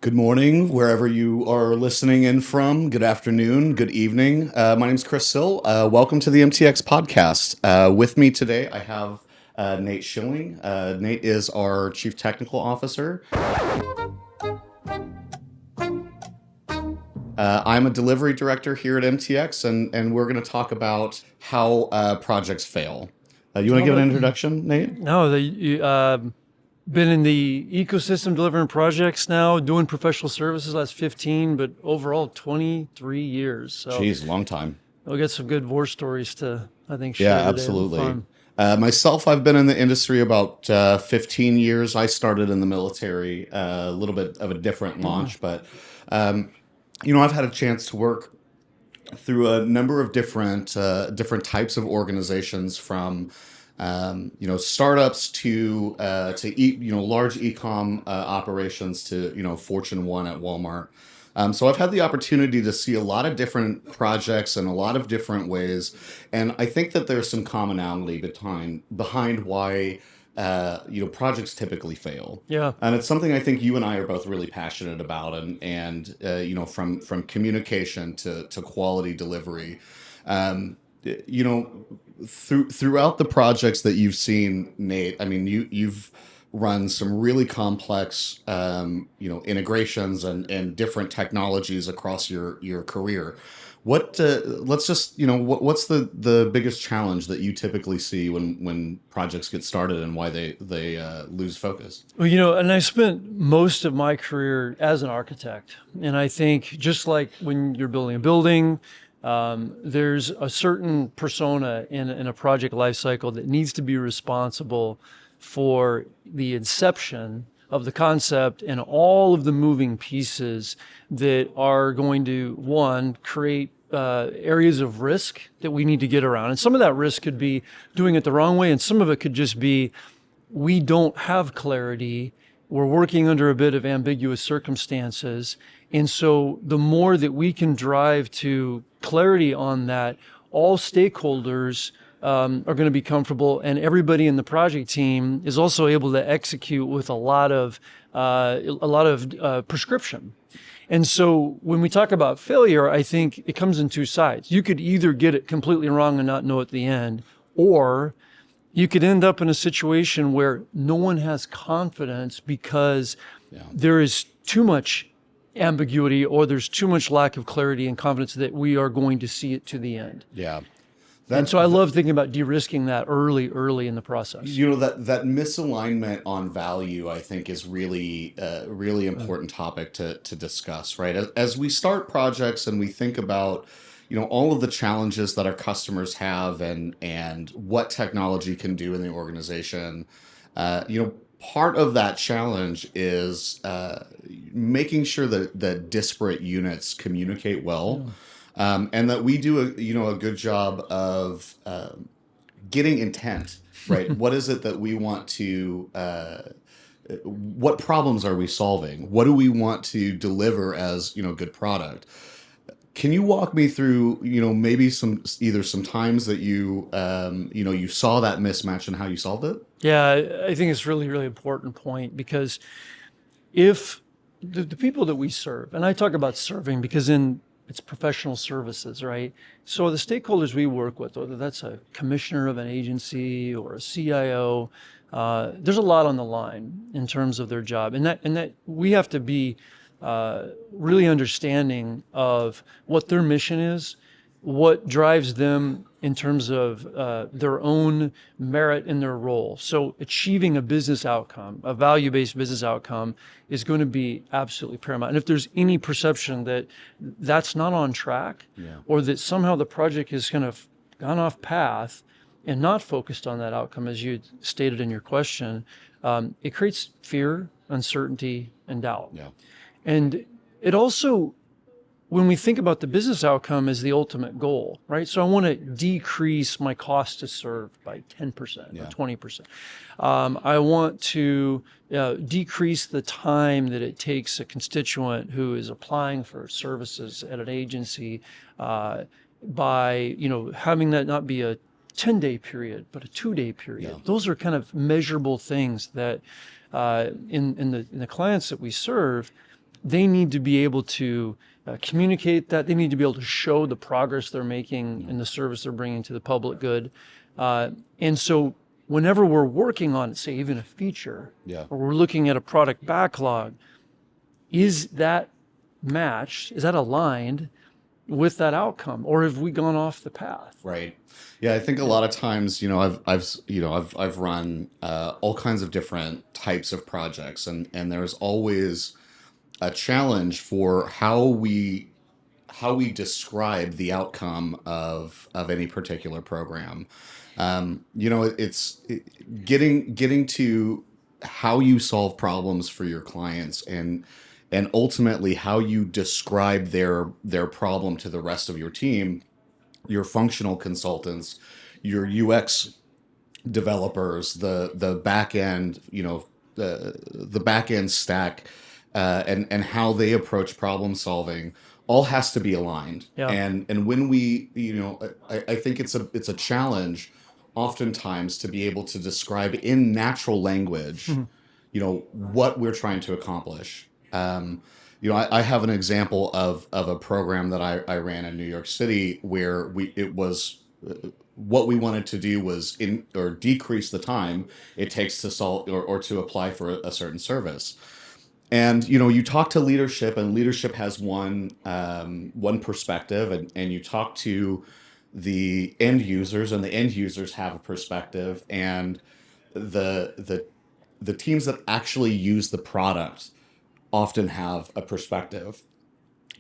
Good morning, wherever you are listening in from. Good afternoon, good evening. My name is Chris Sill. Welcome to the MTX Podcast. With me today, I have Nate Schilling. Nate is our Chief Technical Officer. I'm a delivery director here at MTX, and we're going to talk about how projects fail. You want to give an introduction, Nate? No, been in the ecosystem delivering projects now, doing professional services last 15, but overall 23 years. So Jeez, long time. we'll get some good war stories to, I think, Yeah, share today. absolutely. Myself, I've been in the industry about 15 years. I started in the military, a little bit of a different launch, but I've had a chance to work through a number of different types of organizations, from startups to large e-com operations to Fortune 1 at Walmart. So I've had the opportunity to see a lot of different projects in a lot of different ways, and I think that there's some commonality behind why projects typically fail. Yeah. And it's something I think you and I are both really passionate about, and from communication to quality delivery. Um, throughout the projects that you've seen, Nate, I mean, you've run some really complex, integrations and different technologies across your career. What's the biggest challenge that you typically see when projects get started, and why they lose focus? Well, and I spent most of my career as an architect. And I think just like when you're building a building, there's a certain persona in a project lifecycle that needs to be responsible for the inception of the concept and all of the moving pieces that are going to, one, create areas of risk that we need to get around. And some of that risk could be doing it the wrong way, and some of it could just be we don't have clarity. We're working under a bit of ambiguous circumstances. And so the more that we can drive to clarity on that, all stakeholders are going to be comfortable, and everybody in the project team is also able to execute with a lot of prescription. And so when we talk about failure, I think it comes in two sides. You could either get it completely wrong and not know at the end, or you could end up in a situation where no one has confidence because there is too much ambiguity, or there's too much lack of clarity and confidence that we are going to see it to the end. Yeah. And so I love thinking about de-risking that early in the process. That misalignment on value, I think, is really really important topic to discuss, right? As we start projects and we think about all of the challenges that our customers have, and what technology can do in the organization. Part of that challenge is making sure that disparate units communicate well. And that we do a good job of getting intent, right? What is it that we want to? What problems are we solving? What do we want to deliver as good product? Can you walk me through maybe some times that you saw that mismatch and how you solved it? Yeah, I think it's really, really important point, because if the people that we serve, and I talk about serving because it's professional services, right? So the stakeholders we work with, whether that's a commissioner of an agency or a CIO, there's a lot on the line in terms of their job, and that we have to be really understanding of what their mission is, what drives them in terms of their own merit in their role. So achieving a business outcome, a value-based business outcome, is going to be absolutely paramount. And if there's any perception that that's not on track, or that somehow the project has kind of gone off path and not focused on that outcome, as you stated in your question, it creates fear, uncertainty, and doubt. Yeah. And it also, when we think about the business outcome as the ultimate goal, right? So I want to decrease my cost to serve by 10% or 20%. I want to decrease the time that it takes a constituent who is applying for services at an agency by having that not be a 10-day period, but a 2-day period. Yeah. Those are kind of measurable things that in the clients that we serve, they need to be able to communicate that. They need to be able to show the progress they're making in the service they're bringing to the public good. And so whenever we're working on, say, even a feature, Yeah. or we're looking at a product backlog, is that matched? Is that aligned with that outcome, or have we gone off the path? Right. Yeah, I think a lot of times, I've run all kinds of different types of projects, and there's always a challenge for how we describe the outcome of any particular program. Getting to how you solve problems for your clients, and ultimately how you describe their problem to the rest of your team, your functional consultants, your UX developers, the back end, the back end stack, and how they approach problem solving, all has to be aligned. Yeah. And when we, I think it's a challenge oftentimes to be able to describe in natural language, what we're trying to accomplish. I have an example of a program that I ran in New York City where what we wanted to do was decrease the time it takes to solve or to apply for a certain service. And you talk to leadership, and leadership has one perspective, and you talk to the end users, and the end users have a perspective, and the teams that actually use the product often have a perspective.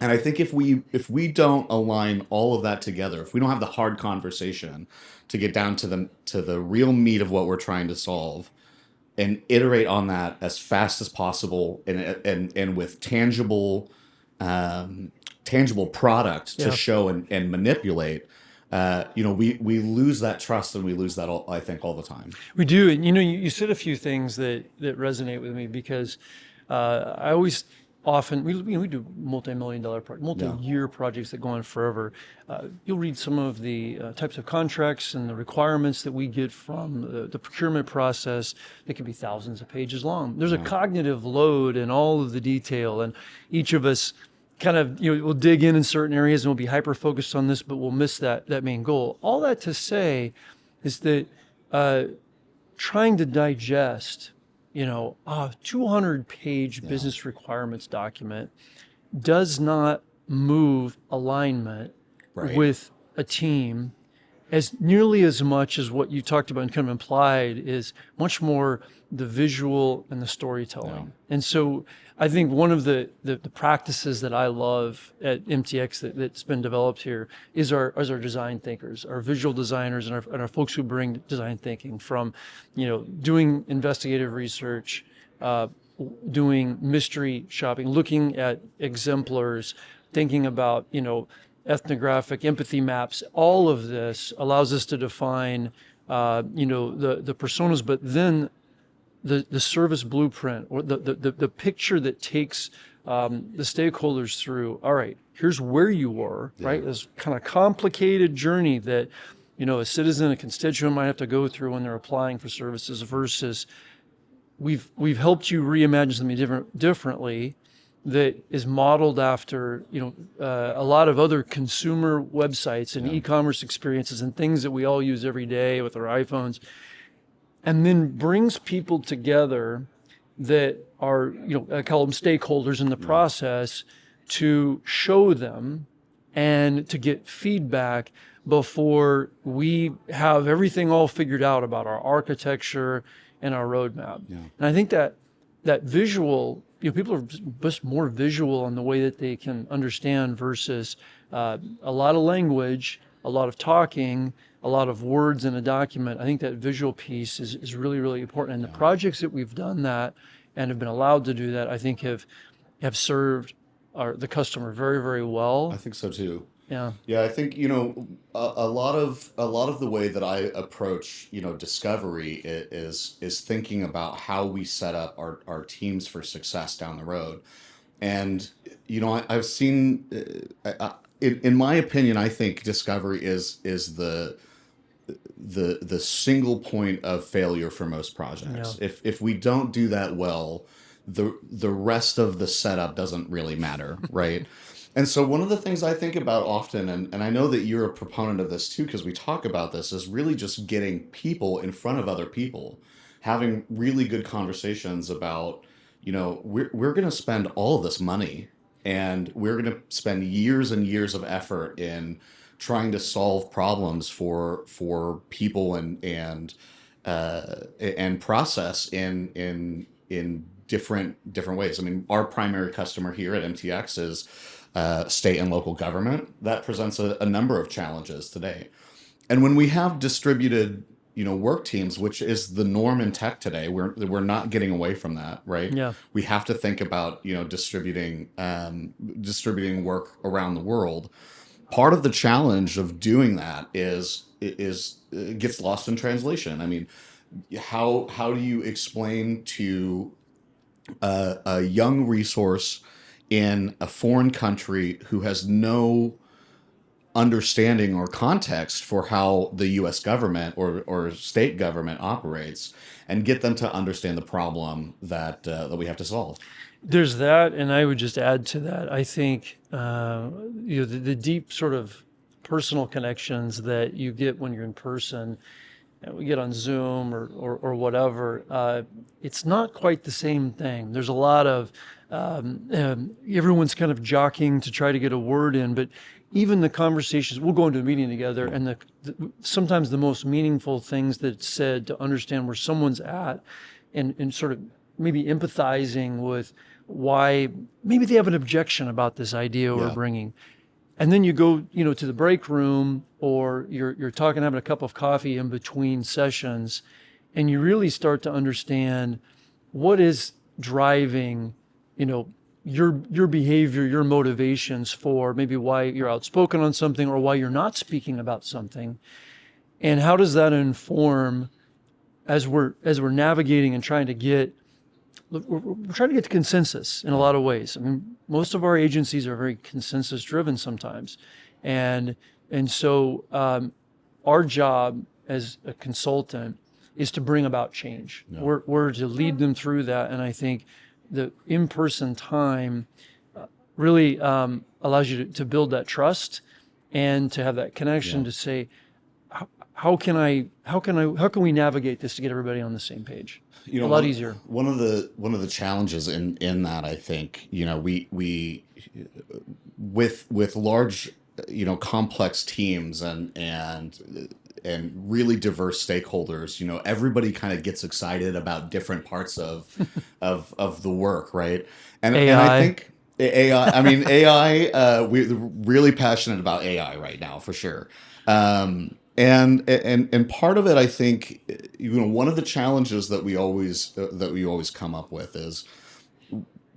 And I think if we don't align all of that together, if we don't have the hard conversation to get down to the real meat of what we're trying to solve, and iterate on that as fast as possible, and with tangible product to show and manipulate, we lose that trust, and we lose that I think all the time. We do. And you said a few things that resonate with me, because I always often we do multi-million-dollar multi-year projects that go on forever. You'll read some of the types of contracts and the requirements that we get from the procurement process. They can be thousands of pages long. There's a cognitive load in all of the detail, and each of us kind of we'll dig in certain areas, and we'll be hyper focused on this, but we'll miss that main goal. All that to say is that trying to digest a 200-page business requirements document does not move alignment with a team as nearly as much as what you talked about and kind of implied is much more the visual and the storytelling. Yeah. And so I think one of the practices that I love at MTX that's been developed here is our design thinkers, our visual designers, and our folks who bring design thinking from, doing investigative research, doing mystery shopping, looking at exemplars, thinking about, ethnographic empathy maps. All of this allows us to define, the personas, but then the service blueprint, or the picture that takes the stakeholders through. All right, here's where you were, right? This kind of complicated journey that a citizen, a constituent might have to go through when they're applying for services, versus we've helped you reimagine something differently that is modeled after a lot of other consumer websites and e-commerce experiences and things that we all use every day with our iPhones. And then brings people together that are, I call them stakeholders in the process, to show them and to get feedback before we have everything all figured out about our architecture and our roadmap. Yeah. And I think that visual, people are just more visual in the way that they can understand, versus a lot of language, a lot of talking, a lot of words in a document. I think that visual piece is really, really important. And the projects that we've done that and have been allowed to do that, I think have served the customer very, very well. I think so too. Yeah. Yeah, I think a lot of the way that I approach discovery is thinking about how we set up our teams for success down the road. And I've seen, in my opinion, I think discovery is the single point of failure for most projects. Yeah. If we don't do that well, the rest of the setup doesn't really matter, right? And so one of the things I think about often, and I know that you're a proponent of this too, because we talk about this, is really just getting people in front of other people, having really good conversations about, we're going to spend all of this money and we're going to spend years and years of effort in trying to solve problems for people and process in different ways. I mean, our primary customer here at MTX is state and local government. That presents a number of challenges today. And when we have distributed, work teams, which is the norm in tech today, we're not getting away from that, right? Yeah. We have to think about, distributing work around the world. Part of the challenge of doing that is it gets lost in translation. I mean, how do you explain to a young resource in a foreign country who has no understanding or context for how the U.S. government or state government operates, and get them to understand the problem that we have to solve? There's that, and I would just add to that. I think the deep sort of personal connections that you get when you're in person, we get on Zoom or whatever. It's not quite the same thing. There's a lot of everyone's kind of jockeying to try to get a word in, but even the conversations, we'll go into a meeting together, and sometimes the most meaningful things that's said to understand where someone's at, and sort of maybe empathizing with why maybe they have an objection about this idea we're bringing. And then you go, to the break room, or you're talking, having a cup of coffee in between sessions, and you really start to understand what is driving, your behavior, your motivations for maybe why you're outspoken on something or why you're not speaking about something. And how does that inform as we're navigating and trying to get to consensus in a lot of ways. I mean, most of our agencies are very consensus driven sometimes. And so our job as a consultant is to bring about change. Yeah. We're to lead them through that. And I think the in-person time really allows you to build that trust and to have that connection to say, how can we navigate this to get everybody on the same page? A lot easier. One of the challenges in that, I think, we with large, complex teams and really diverse stakeholders, everybody kind of gets excited about different parts of the work, right? And I think AI. I mean, AI. We're really passionate about AI right now, for sure. And part of it, I think, one of the challenges that we always come up with is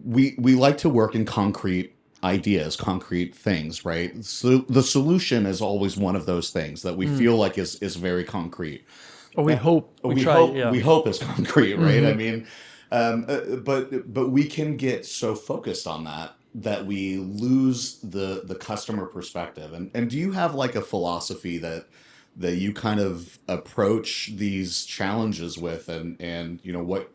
we like to work in concrete ideas, concrete things, right? So the solution is always one of those things that we feel like is very concrete. Or we hope. We hope is concrete, right? Mm-hmm. I mean, but we can get so focused on that we lose the customer perspective. And do you have like a philosophy that you kind of approach these challenges with, and what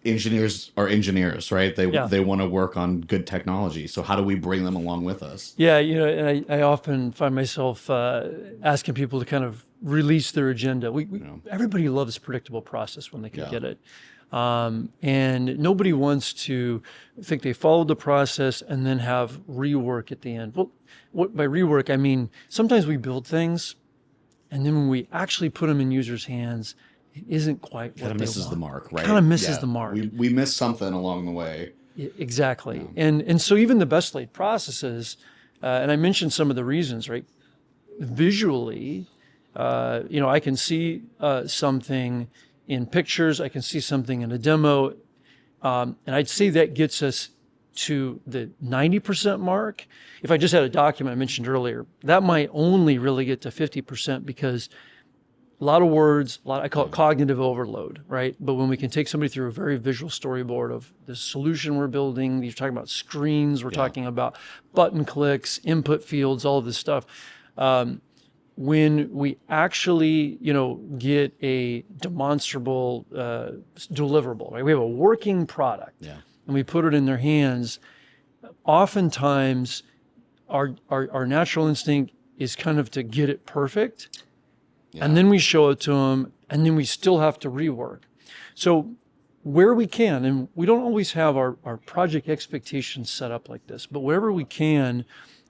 engineers are engineers, right? They want to work on good technology. So how do we bring them along with us? Yeah, and I often find myself asking people to kind of release their agenda. Everybody loves predictable process when they can get it. And nobody wants to think they followed the process and then have rework at the end. Well, by rework, I mean, sometimes we build things, and then when we actually put them in users' hands, it isn't quite what they want. Kind of misses the mark, right? Kind of misses the mark. We miss something along the way. Exactly. Yeah. And so even the best laid processes, and I mentioned some of the reasons, right? Visually, I can see something in pictures, I can see something in a demo, and I'd say that gets us to the 90% mark. If I just had a document I mentioned earlier, that might only really get to 50% because a lot of words, I call it cognitive overload, right? But when we can take somebody through a very visual storyboard of the solution we're building, you're talking about screens, we're talking about button clicks, input fields, all of this stuff. when we actually, get a demonstrable deliverable, right? We have a working product, Yeah. and we put it in their hands. Oftentimes, our natural instinct is kind of to get it perfect, Yeah. and then we show it to them, and then we still have to rework. So where we can, and we don't always have our project expectations set up like this, but wherever we can,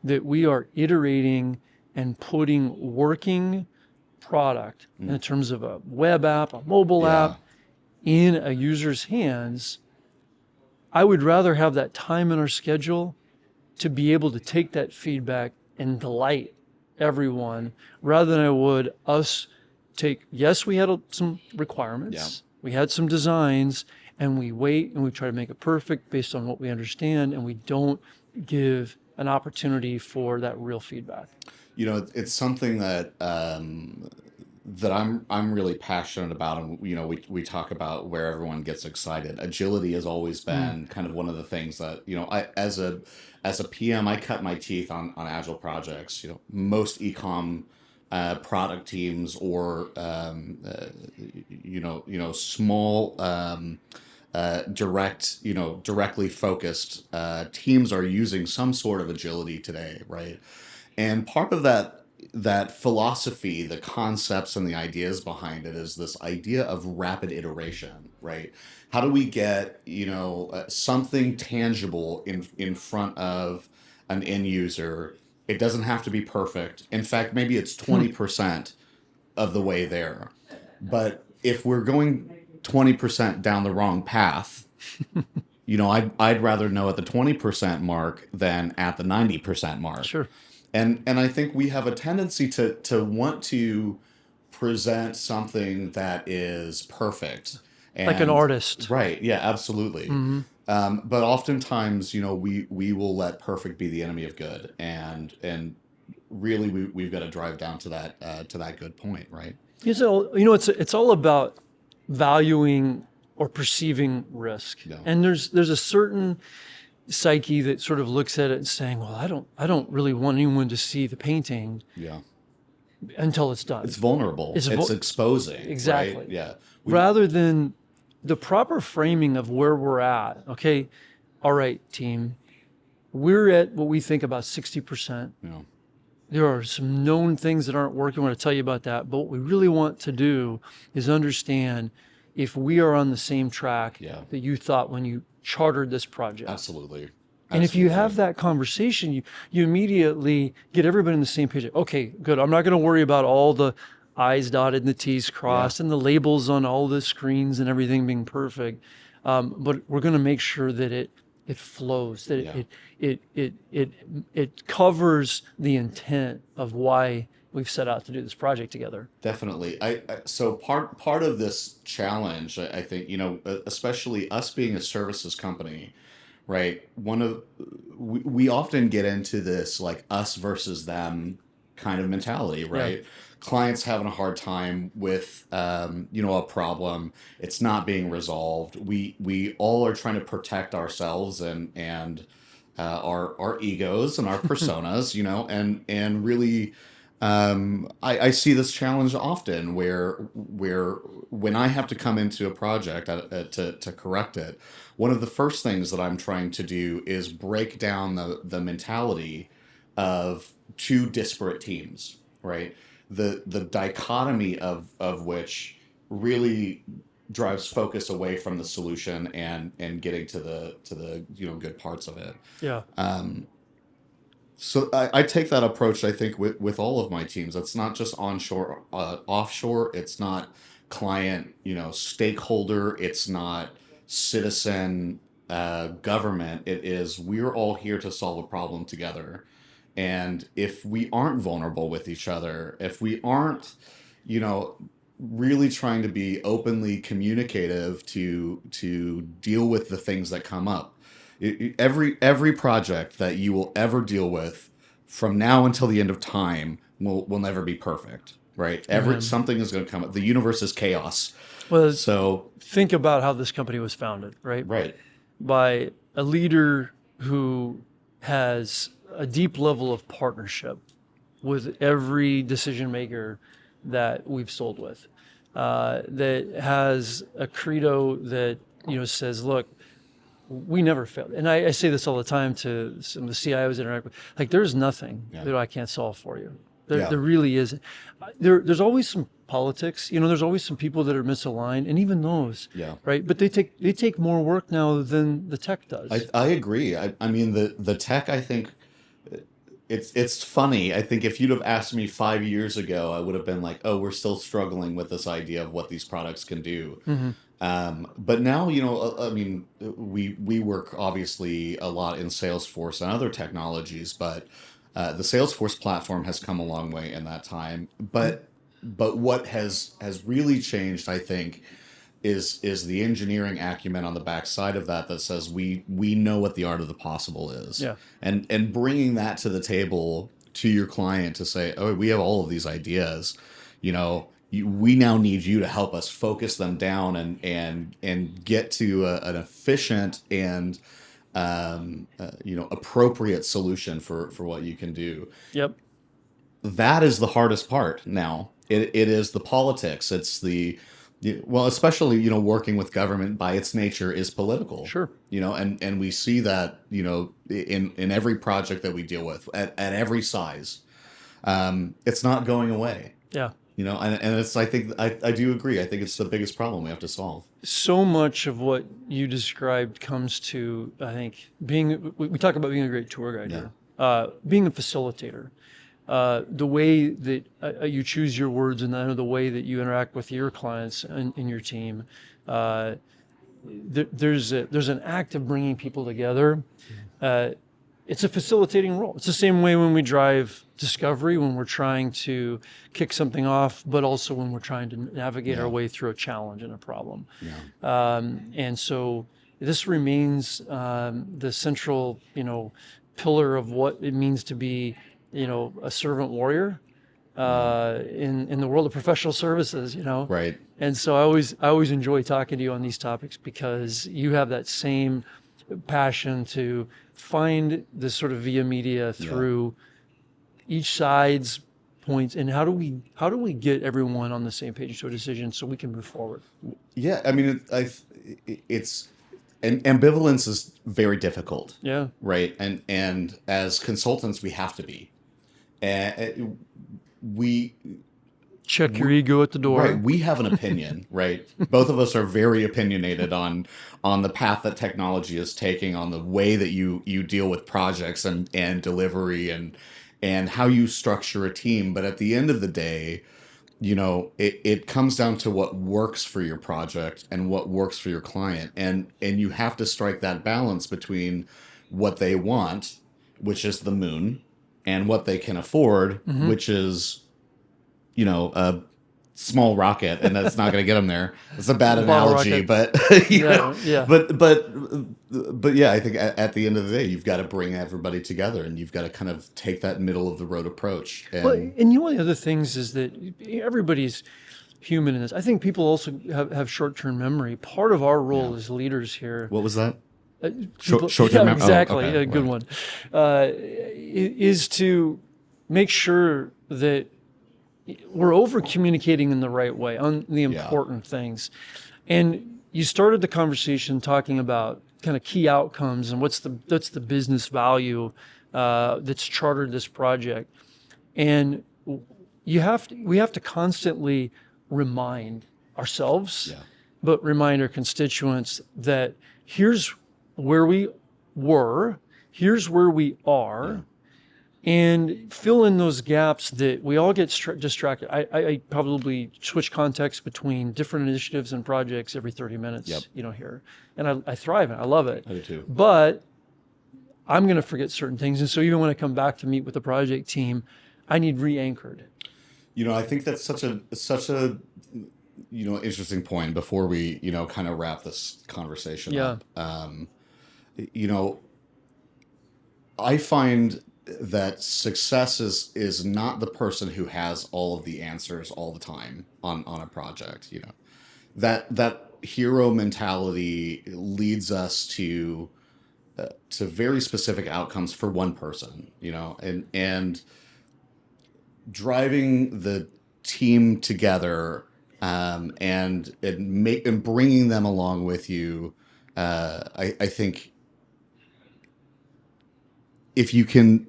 that we are iterating and putting working product in terms of a web app, a mobile Yeah. app, in a user's hands, I would rather have that time in our schedule to be able to take that feedback and delight everyone rather than I would us take, yes, we had some requirements, we had some designs, and we wait and we try to make it perfect based on what we understand, and we don't give an opportunity for that real feedback. It's something that I'm really passionate about, and we talk about where everyone gets excited. Agility has always been kind of one of the things that I as a PM I cut my teeth on agile projects. Most ecom product teams or small directly focused teams are using some sort of agility today, right? And part of that philosophy, the concepts and the ideas behind it is this idea of rapid iteration, right? How do we get, something tangible in front of an end user? It doesn't have to be perfect. In fact, maybe it's 20% of the way there. But if we're going 20% down the wrong path, I'd rather know at the 20% mark than at the 90% mark. Sure. And I think we have a tendency to want to present something that is perfect. Like an artist. Right. Yeah, absolutely. But oftentimes, we will let perfect be the enemy of good. And really, we've got to drive down to that good point, right? So, it's all about valuing or perceiving risk. Yeah. And there's a certain psyche that sort of looks at it and saying, well, I don't really want anyone to see the painting Yeah. until it's done. It's vulnerable. It's exposing. Exactly. Right? Yeah. Rather than the proper framing of where we're at. Okay. All right, team. We're at what we think about 60%. Yeah. There are some known things that aren't working. I want to tell you about that. But what we really want to do is understand if we are on the same track that you thought when you chartered this project. Absolutely. And if you have that conversation, you immediately get everybody on the same page. Okay, good. I'm not going to worry about all the I's dotted and the T's crossed and the labels on all the screens and everything being perfect. But we're going to make sure that it flows, that it covers the intent of why we've set out to do this project together. Definitely. So part of this challenge, I think, especially us being a services company, right? We often get into this like us versus them kind of mentality, right? Yeah. Clients having a hard time with a problem. It's not being resolved. We all are trying to protect ourselves and our egos and our personas, and really. I see this challenge often where when I have to come into a project to correct it, one of the first things that I'm trying to do is break down the mentality of two disparate teams, right? The dichotomy of which really drives focus away from the solution and getting to the good parts of it. Yeah. So I take that approach, I think, with all of my teams. It's not just onshore, offshore. It's not client, stakeholder. It's not citizen, government. It is we're all here to solve a problem together. And if we aren't vulnerable with each other, if we aren't, really trying to be openly communicative to deal with the things that come up. Every project that you will ever deal with from now until the end of time will never be perfect, right? Something is going to come up. The universe is chaos. Well, so think about how this company was founded, right? Right. By a leader who has a deep level of partnership with every decision maker that we've sold with, that has a credo that, says, look, we never failed. And I say this all the time to some of the CIOs that interact with, like, there's nothing that I can't solve for you. There really isn't. There's always some politics, there's always some people that are misaligned, and even those, right? But they take more work now than the tech does. I agree. I mean, the tech, I think, it's funny. I think if you'd have asked me 5 years ago, I would have been like, oh, we're still struggling with this idea of what these products can do. But now, I mean, we work obviously a lot in Salesforce and other technologies, but the Salesforce platform has come a long way in that time. But what has really changed, I think, is the engineering acumen on the backside of that says we know what the art of the possible is. And bringing that to the table to your client to say, oh, we have all of these ideas, we now need you to help us focus them down and get to an efficient and appropriate solution for what you can do. That is the hardest part now. It is the politics. It's especially working with government by its nature is political. And we see that in every project that we deal with at every size. It's not going away. And it's, I think, I do agree. I think it's the biggest problem we have to solve. So much of what you described comes to, I think, we talk about being a great tour guide here, being a facilitator, the way that you choose your words and then the way that you interact with your clients and your team. There's an act of bringing people together. It's a facilitating role. It's the same way when we drive discovery, when we're trying to kick something off, but also when we're trying to navigate our way through a challenge and a problem. And so this remains the central, pillar of what it means to be, a servant warrior in the world of professional services, Right. And so I always enjoy talking to you on these topics because you have that same passion to find this sort of via media through each side's points, and how do we get everyone on the same page to a decision so we can move forward? I mean, it's and ambivalence is very difficult. Right. And as consultants, we have to be. We check your ego at the door. Right. We have an opinion, right? Both of us are very opinionated on the path that technology is taking, on the way that you deal with projects and delivery and how you structure a team. But at the end of the day, it comes down to what works for your project and what works for your client. And you have to strike that balance between what they want, which is the moon, and what they can afford, which is a small rocket, and that's not going to get them there. It's a bad analogy, but but yeah, I think at the end of the day, you've got to bring everybody together, and you've got to kind of take that middle of the road approach. And one of the other things is that everybody's human in this. I think people also have short-term memory. Part of our role as leaders here. What was that? Short-term memory. Exactly, a good one. Is to make sure that we're over communicating in the right way on the important things. And you started the conversation talking about kind of key outcomes and what's the business value that's chartered this project. And we have to constantly remind ourselves, but remind our constituents that here's where we were, here's where we are. And fill in those gaps that we all get distracted. I probably switch context between different initiatives and projects every 30 minutes, here. And I thrive and I love it. I do too. But I'm going to forget certain things. And so even when I come back to meet with the project team, I need re-anchored. I think that's such a interesting point before we, kind of wrap this conversation up. I find that success is not the person who has all of the answers all the time on a project. That hero mentality leads us to very specific outcomes for one person. And driving the team together, and bringing them along with you. I think if you can,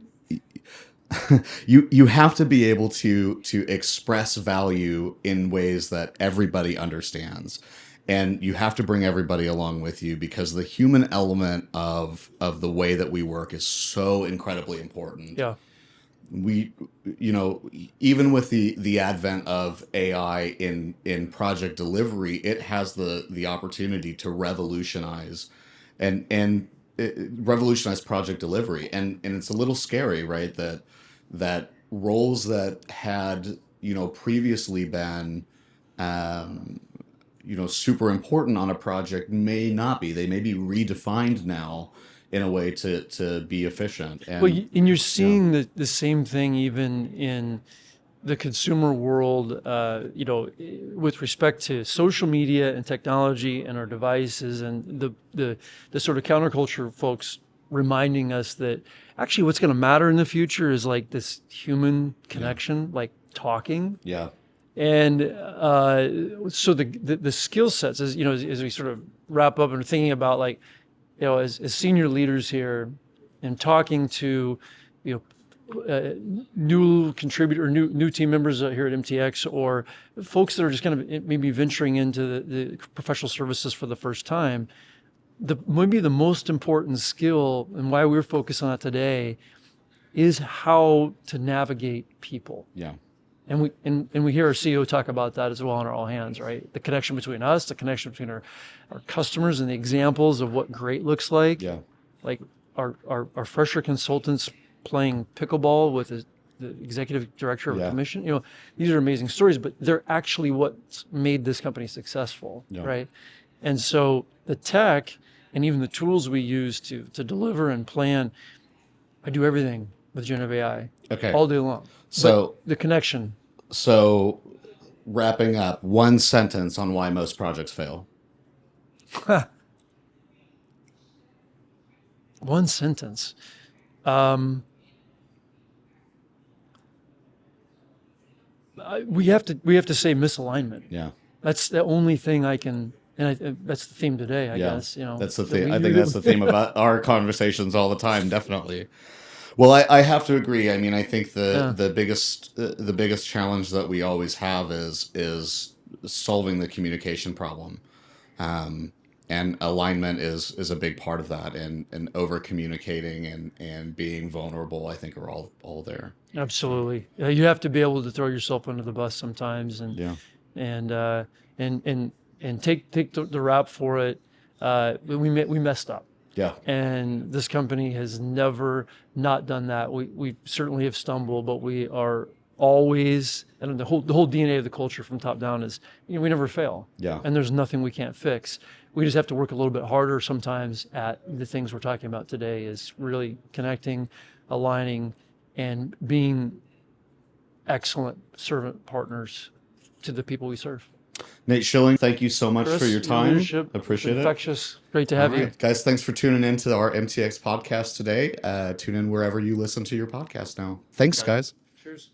you have to be able to express value in ways that everybody understands, and you have to bring everybody along with you, because the human element of the way that we work is so incredibly important. Yeah. We, even with the advent of AI in project delivery, it has the opportunity to revolutionize and revolutionize project delivery, and it's a little scary, right? That roles that had previously been super important on a project may not be. They may be redefined now in a way to be efficient. Well, And and you're seeing the same thing even in the consumer world, with respect to social media and technology and our devices, and the sort of counterculture folks reminding us that actually what's going to matter in the future is like this human connection, like talking. yeah, And so the skill sets, as we sort of wrap up and thinking about, like, as senior leaders here and talking to, new contributor, new team members here at MTX, or folks that are just kind of maybe venturing into the professional services for the first time, maybe the most important skill, and why we're focused on it today, is how to navigate people. yeah, And we hear our CEO talk about that as well on our All Hands, right? The connection between us, the connection between our customers, and the examples of what great looks like. yeah, Like our fresher consultants playing pickleball with the executive director of a commission. These are amazing stories, but they're actually what's made this company successful, right? And so the tech and even the tools we use to deliver and plan, I do everything with generative AI. Okay. All day long. So But the connection. So, wrapping up, one sentence on why most projects fail. One sentence. We have to say misalignment. Yeah. That's the only thing I can, and that's the theme today, I guess. That's the theme. I think that's the theme about our conversations all the time. Definitely. Well, I have to agree. I mean, I think the biggest challenge that we always have is solving the communication problem, and alignment is a big part of that. And over communicating and being vulnerable, I think, are all there. Absolutely. You have to be able to throw yourself under the bus sometimes, and take the rap for it. We messed up. Yeah. And this company has never not done that. We certainly have stumbled, but we are always, and the whole DNA of the culture from top down is, we never fail. Yeah. And there's nothing we can't fix. We just have to work a little bit harder sometimes at the things we're talking about today, is really connecting, aligning, and being excellent servant partners to the people we serve. Nate Schilling, thank you so much Chris, for your time. Appreciate it. Infectious. Great to All have right. you. Guys, thanks for tuning in to our MTX podcast today. Tune in wherever you listen to your podcast now. Thanks, guys. Cheers.